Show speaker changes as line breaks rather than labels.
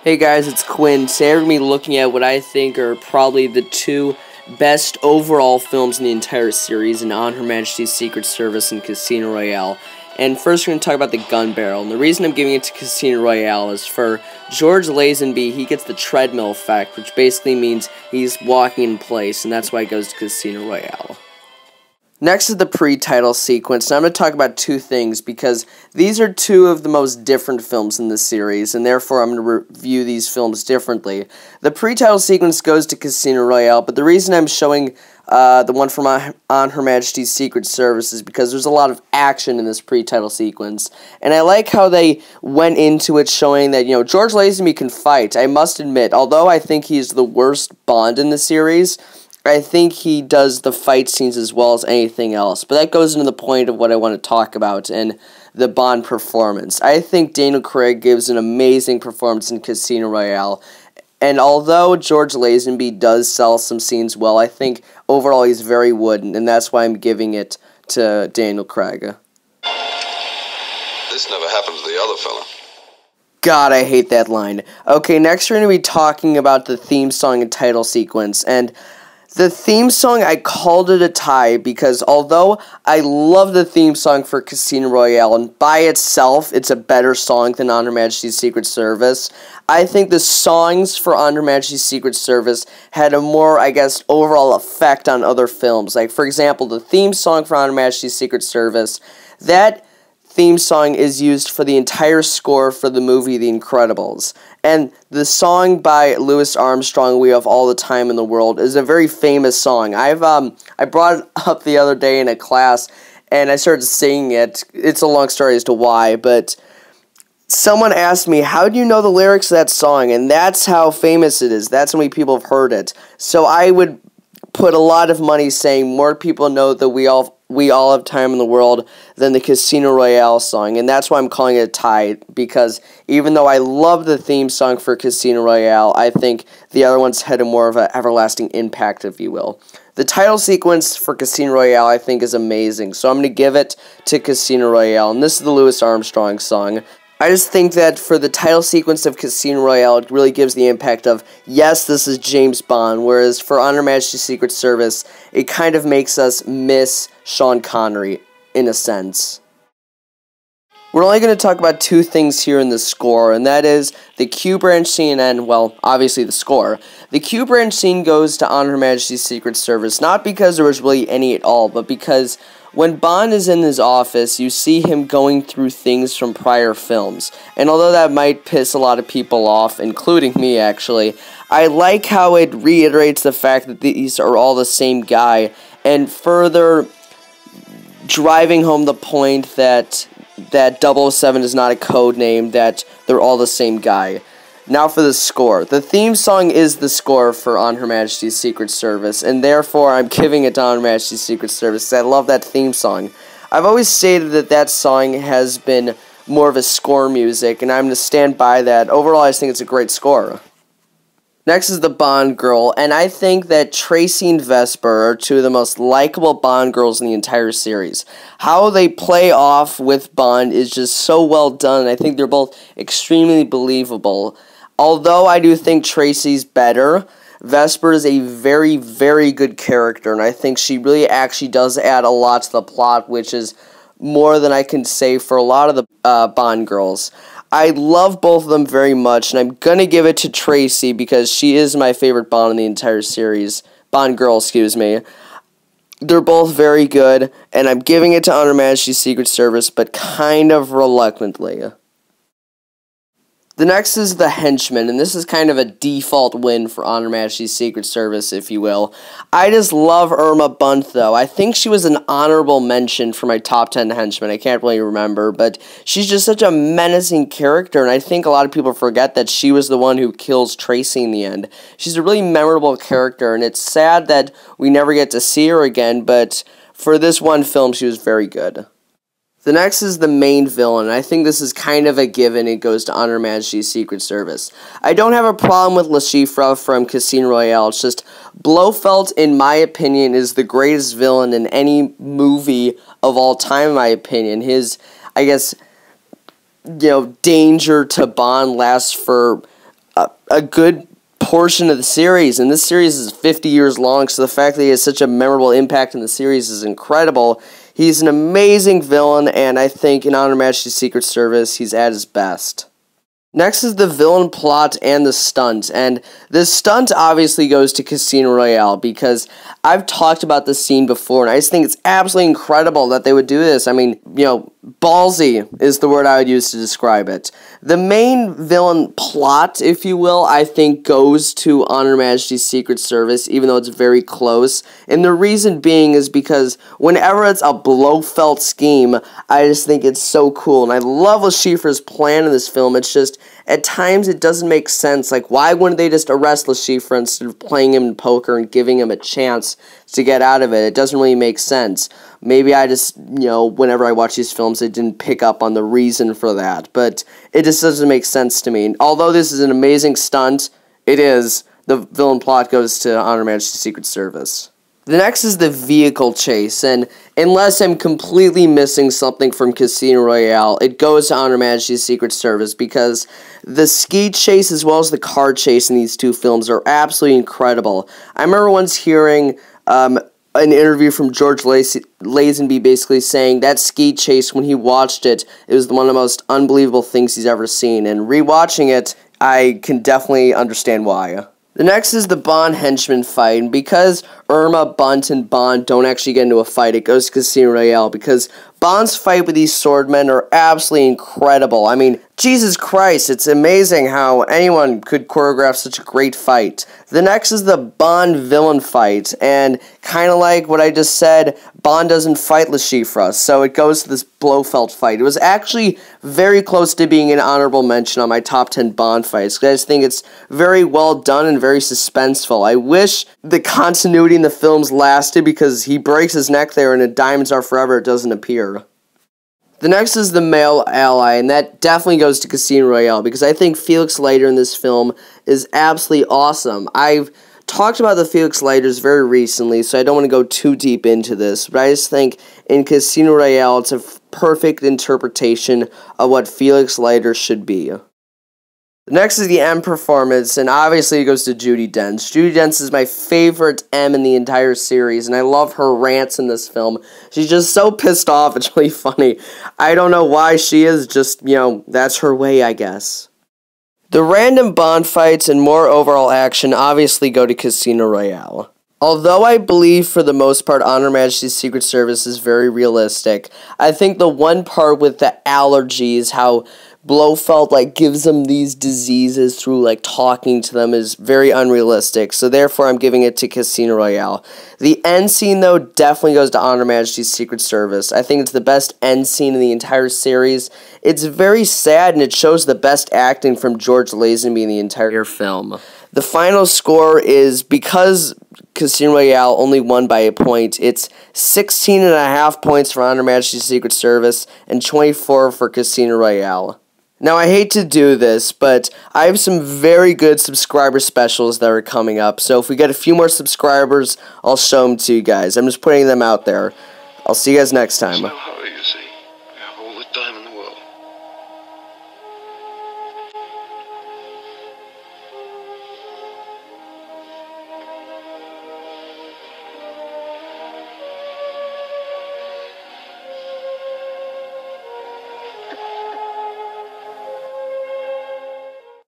Hey guys, it's Quinn. Today we're going to be looking at what I think are probably the two best overall films in the entire series in On Her Majesty's Secret Service and Casino Royale. And first we're going to talk about the gun barrel. And the reason I'm giving it to Casino Royale is for George Lazenby, he gets the treadmill effect, which basically means he's walking in place, and that's why it goes to Casino Royale. Next is the pre-title sequence, and I'm going to talk about two things because these are two of the most different films in the series, and therefore I'm going to review these films differently. The pre-title sequence goes to Casino Royale, but the reason I'm showing the one from On Her Majesty's Secret Service is because there's a lot of action in this pre-title sequence, and I like how they went into it showing that, George Lazenby can fight. I must admit, although I think he's the worst Bond in the series, I think he does the fight scenes as well as anything else. But that goes into the point of what I want to talk about in the Bond performance. I think Daniel Craig gives an amazing performance in Casino Royale. And although George Lazenby does sell some scenes well, I think overall he's very wooden. And that's why I'm giving it to Daniel Craig.
This never happened to the other fella.
God, I hate that line. Okay, next we're going to be talking about the theme song and title sequence. And the theme song, I called it a tie because although I love the theme song for Casino Royale, and by itself, it's a better song than On Her Majesty's Secret Service, I think the songs for On Her Majesty's Secret Service had a more, overall effect on other films. Like, for example, the theme song for On Her Majesty's Secret Service, that theme song is used for the entire score for the movie The Incredibles. And the song by Louis Armstrong, We Have All the Time in the World, is a very famous song. I brought it up the other day in a class, and I started singing it. It's a long story as to why, but someone asked me, how do you know the lyrics of that song? And that's how famous it is. That's how many people have heard it. So I would put a lot of money saying more people know that We All Have Time in the World than the Casino Royale song, and that's why I'm calling it a tie, because even though I love the theme song for Casino Royale, I think the other ones had a more of an everlasting impact, if you will. The title sequence for Casino Royale, I think, is amazing, so I'm going to give it to Casino Royale, and this is the Louis Armstrong song. I just think that for the title sequence of Casino Royale, it really gives the impact of, yes, this is James Bond, whereas for On Her Majesty's Secret Service, it kind of makes us miss Sean Connery, in a sense. We're only going to talk about two things here in the score, and that is the Q branch scene and, well, obviously the score. The Q branch scene goes to On Her Majesty's Secret Service, not because there was really any at all, but because when Bond is in his office, you see him going through things from prior films. And although that might piss a lot of people off, including me actually, I like how it reiterates the fact that these are all the same guy, and further driving home the point that 007 is not a code name, that they're all the same guy. Now for the score. The theme song is the score for On Her Majesty's Secret Service, and therefore I'm giving it to On Her Majesty's Secret Service because I love that theme song. I've always stated that that song has been more of a score music, and I'm going to stand by that. Overall, I just think it's a great score. Next is the Bond girl, and I think that Tracy and Vesper are two of the most likable Bond girls in the entire series. How they play off with Bond is just so well done, and I think they're both extremely believable. Although I do think Tracy's better, Vesper is a very, very good character, and I think she really actually does add a lot to the plot, which is more than I can say for a lot of the Bond girls. I love both of them very much, and I'm going to give it to Tracy because she is my favorite Bond in the entire series. Bond girl, excuse me. They're both very good, and I'm giving it to On Her Majesty's Secret Service, but kind of reluctantly. The next is the Henchman, and this is kind of a default win for On Her Majesty's Secret Service, if you will. I just love Irma Bunt, though. I think she was an honorable mention for my top 10 henchmen. I can't really remember, but she's just such a menacing character, and I think a lot of people forget that she was the one who kills Tracy in the end. She's a really memorable character, and it's sad that we never get to see her again, but for this one film, she was very good. The next is the main villain, and I think this is kind of a given. It goes to On Her Majesty's Secret Service. I don't have a problem with Le Chiffre from Casino Royale. It's just Blofeld, in my opinion, is the greatest villain in any movie of all time, in my opinion. His, danger to Bond lasts for a good portion of the series, and this series is 50 years long, so the fact that he has such a memorable impact in the series is incredible. He's an amazing villain, and I think in Honor Her Majesty's Secret Service, he's at his best. Next is the villain plot and the stunt, and the stunt obviously goes to Casino Royale, because I've talked about this scene before, and I just think it's absolutely incredible that they would do this. I mean, you know, ballsy is the word I would use to describe it. The main villain plot, if you will, I think goes to Honor Her Majesty's Secret Service, even though it's very close, and the reason being is because whenever it's a Blofeld scheme, I just think it's so cool, and I love LeChiffre's plan in this film. It's just, at times it doesn't make sense. Like, why wouldn't they just arrest LeChiffre instead of playing him in poker and giving him a chance to get out of it? It doesn't really make sense. Maybe I just, you know, whenever I watch these films, I didn't pick up on the reason for that, but it just doesn't make sense to me. And although this is an amazing stunt, it is, the villain plot goes to Honor Her Majesty's Secret Service. The next is the vehicle chase, and unless I'm completely missing something from Casino Royale, it goes to Honor Her Majesty's Secret Service, because the ski chase as well as the car chase in these two films are absolutely incredible. I remember once hearing an interview from George Lazenby basically saying that ski chase, when he watched it, it was one of the most unbelievable things he's ever seen, and rewatching it, I can definitely understand why. The next is the Bond-Henchman fight, and because Irma, Bunt, and Bond don't actually get into a fight, it goes to Casino Royale, because Bond's fight with these swordmen are absolutely incredible. I mean, Jesus Christ, it's amazing how anyone could choreograph such a great fight. The next is the Bond-villain fight, and kind of like what I just said, Bond doesn't fight LeChiffre, so it goes to this Blofeld fight. It was actually very close to being an honorable mention on my top 10 Bond fights, because I just think it's very well done and very suspenseful. I wish the continuity in the films lasted, because he breaks his neck there and in Diamonds Are Forever it doesn't appear. The next is the male ally, and that definitely goes to Casino Royale, because I think Felix Leiter in this film is absolutely awesome. I've talked about the Felix Leiters very recently, so I don't want to go too deep into this, but I just think in Casino Royale it's a perfect interpretation of what Felix Leiter should be. The next is the M performance, and obviously it goes to Judi Dench. Judi Dench is my favorite M in the entire series, and I love her rants in this film. She's just so pissed off, it's really funny. I don't know why she is, just, you know, that's her way, I guess. The random Bond fights and more overall action obviously go to Casino Royale. Although I believe for the most part Honor Her Majesty's Secret Service is very realistic, I think the one part with the allergies, how Blofeld gives them these diseases through talking to them, is very unrealistic, so therefore I'm giving it to Casino Royale. The end scene though definitely goes to Honor Her Majesty's Secret Service. I think it's the best end scene in the entire series. It's very sad and it shows the best acting from George Lazenby in the entire film. The final score is, because Casino Royale only won by a point, it's 16.5 points for Honor Her Majesty's Secret Service and 24 for Casino Royale. Now, I hate to do this, but I have some very good subscriber specials that are coming up, so if we get a few more subscribers, I'll show them to you guys. I'm just putting them out there. I'll see you guys next time.